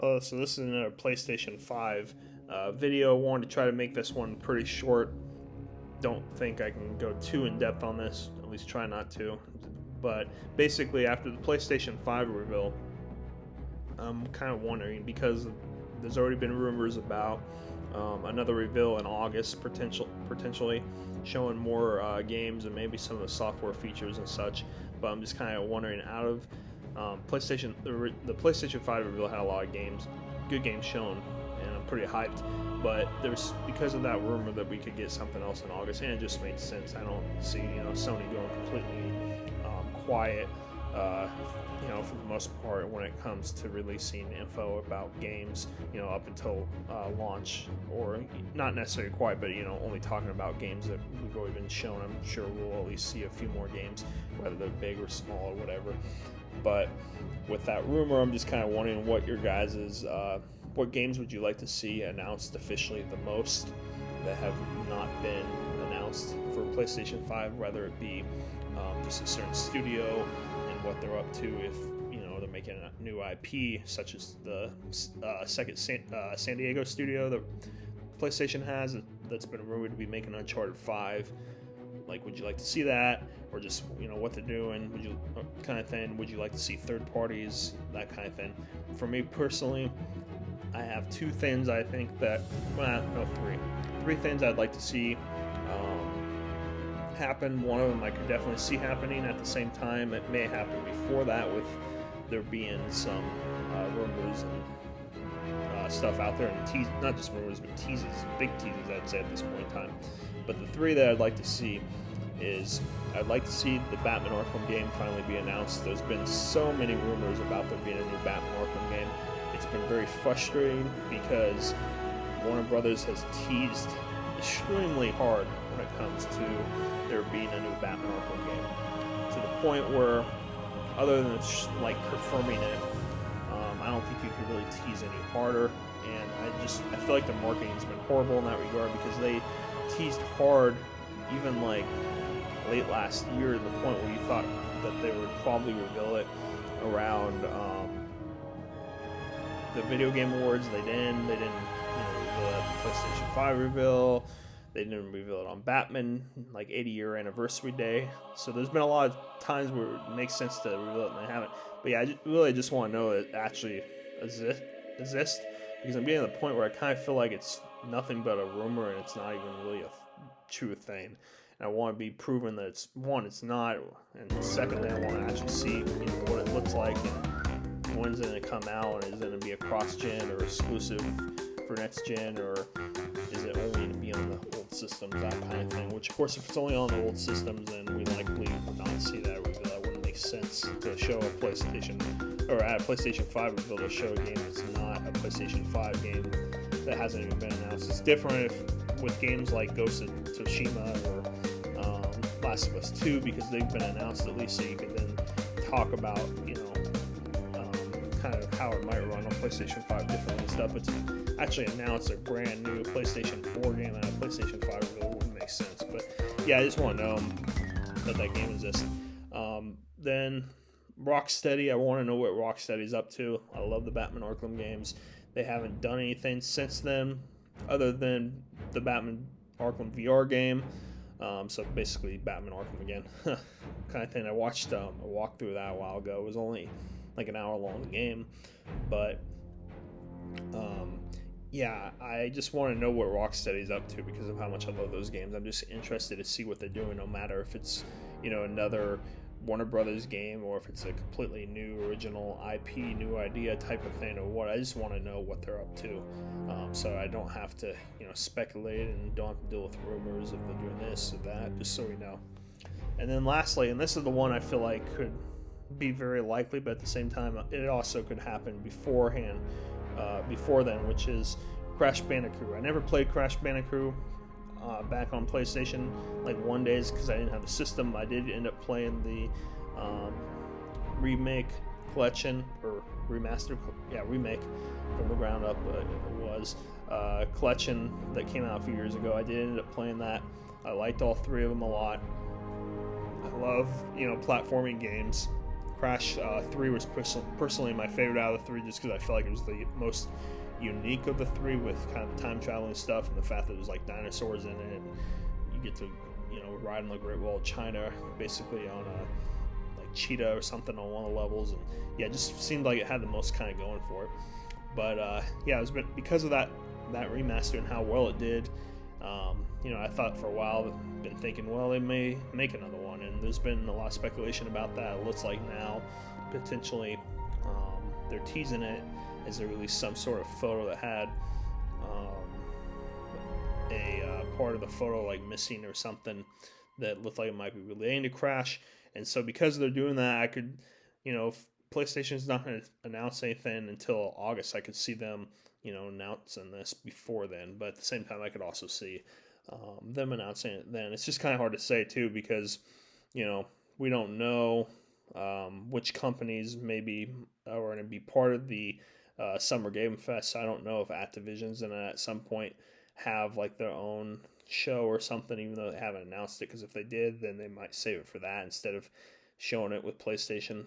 So this is another PlayStation 5 video. I wanted to try to make this one pretty short. Don't think I can go too in depth on this, at least try not to. But basically, after the PlayStation 5 reveal, I'm kind of wondering, because there's already been rumors about another reveal in August, potentially showing more games and maybe some of the software features and such. But I'm just kind of wondering, out of the PlayStation 5 reveal had a lot of good games shown, and I'm pretty hyped. But there's, because of that rumor that we could get something else in August, and it just made sense. I don't see Sony going completely quiet, for the most part when it comes to releasing info about games, up until launch, or not necessarily quiet, but only talking about games that we've already been shown. I'm sure we'll at least see a few more games, whether they're big or small or whatever. But with that rumor, I'm just kind of wondering what your guys's what games would you like to see announced officially the most that have not been announced for PlayStation 5, whether it be just a certain studio and what they're up to, if they're making a new IP, such as the second San Diego studio that PlayStation has that's been rumored to be making Uncharted 5. Like, would you like to see that, or just what they're doing? Would you kind of thing? Would you like to see third parties, that kind of thing? For me personally, I have two things I think that, three things I'd like to see happen. One of them I could definitely see happening. At the same time, it may happen before that, with there being some rumors and stuff out there, and not just rumors, but teases, big teases, I'd say, at this point in time. But the three that I'd like to see is, I'd like to see the Batman Arkham game finally be announced. There's been so many rumors about there being a new Batman Arkham game. It's been very frustrating because Warner Brothers has teased extremely hard when it comes to there being a new Batman Arkham game, to the point where, other than confirming it, I don't think you could really tease any harder. And I feel like the marketing's been horrible in that regard, because they teased hard even late last year, to the point where you thought that they would probably reveal it around the Video Game Awards. They didn't reveal it at the PlayStation 5 reveal. They didn't reveal it on Batman 80-year anniversary day. So there's been a lot of times where it makes sense to reveal it and they haven't. But yeah, I really just want to know that it actually exists, because I'm getting to the point where I kind of feel like it's nothing but a rumor and it's not even really a true thing. And I want to be proven that it's not, and secondly, I want to actually see what it looks like, and when's it going to come out, and is it going to be a cross-gen or exclusive for next gen, or is it only to be on the old systems, that kind of thing. Which, of course, if it's only on the old systems, then we likely would not see that reveal. That wouldn't make sense to show a PlayStation, or at a PlayStation 5 reveal, to show a game that's not a PlayStation 5 game that hasn't even been announced. It's different with games like Ghost of Tsushima or Last of Us 2, because they've been announced at least, so you can then talk about kind of how it might run on PlayStation 5 differently and stuff. But to actually announce a brand new PlayStation 4 game and a PlayStation 5 reveal wouldn't make sense. But yeah, I just want to know that game exists. Then Rocksteady, I want to know what Rocksteady's up to. I love the Batman Arkham games. They haven't done anything since then, other than the Batman Arkham VR game. So basically Batman Arkham again, kind of thing. I watched a walkthrough of that a while ago. It was only an hour long game, but yeah, I just want to know what Rocksteady's up to, because of how much I love those games. I'm just interested to see what they're doing, no matter if it's another Warner Brothers game, or if it's a completely new original IP, new idea type of thing, or what. I just want to know what they're up to, so I don't have to speculate, and don't have to deal with rumors of they're doing this or that, just so we know. And then lastly, and this is the one I feel like could be very likely, but at the same time it also could happen before then, which is Crash Bandicoot. I never played Crash Bandicoot back on PlayStation 1 days, because I didn't have the system. I did end up playing the remake collection, or remake from the ground up, it was collection that came out a few years ago. I did end up playing that. I liked all three of them a lot. I love platforming games. Crash 3 was personally my favorite out of the three, just because I felt like it was the most unique of the three, with kind of the time traveling stuff and the fact that there's like dinosaurs in it. And you get to, ride on the Great Wall of China, basically on a like cheetah or something on one of the levels, and yeah, it just seemed like it had the most kind of going for it. But yeah, it was because of that remaster and how well it did. I thought for a while, been thinking, well, they may make another one, and there's been a lot of speculation about that. It looks like now, potentially, they're teasing it as they released some sort of photo that had a part of the photo like missing or something that looked like it might be relating to Crash. And so because they're doing that, I could, if PlayStation's not going to announce anything until August, I could see them, announcing this before then. But at the same time, I could also see them announcing it then. It's just kind of hard to say too, because, we don't know which companies maybe are going to be part of the Summer Game Fest. I don't know if Activision's going to at some point have like their own show or something, even though they haven't announced it, because if they did, then they might save it for that instead of showing it with PlayStation.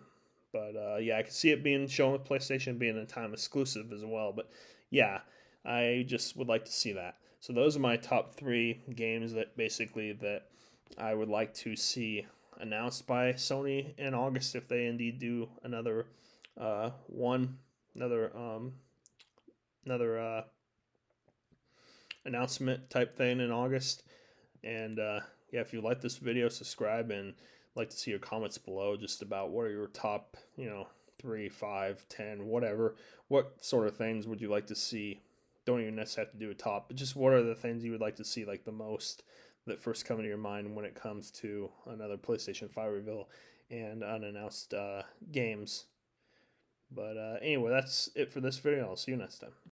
But yeah, I could see it being shown with PlayStation, being a time exclusive as well. But yeah, I just would like to see that. So those are my top 3 games that I would like to see announced by Sony in August, if they indeed do another another announcement type thing in August. And yeah, if you like this video, subscribe, and like to see your comments below just about what are your top 3, 5, 10, whatever. What sort of things would you like to see? Don't even necessarily have to do a top, but just what are the things you would like to see like the most, that first come to your mind when it comes to another PlayStation 5 reveal and unannounced games. But anyway, that's it for this video. I'll see you next time.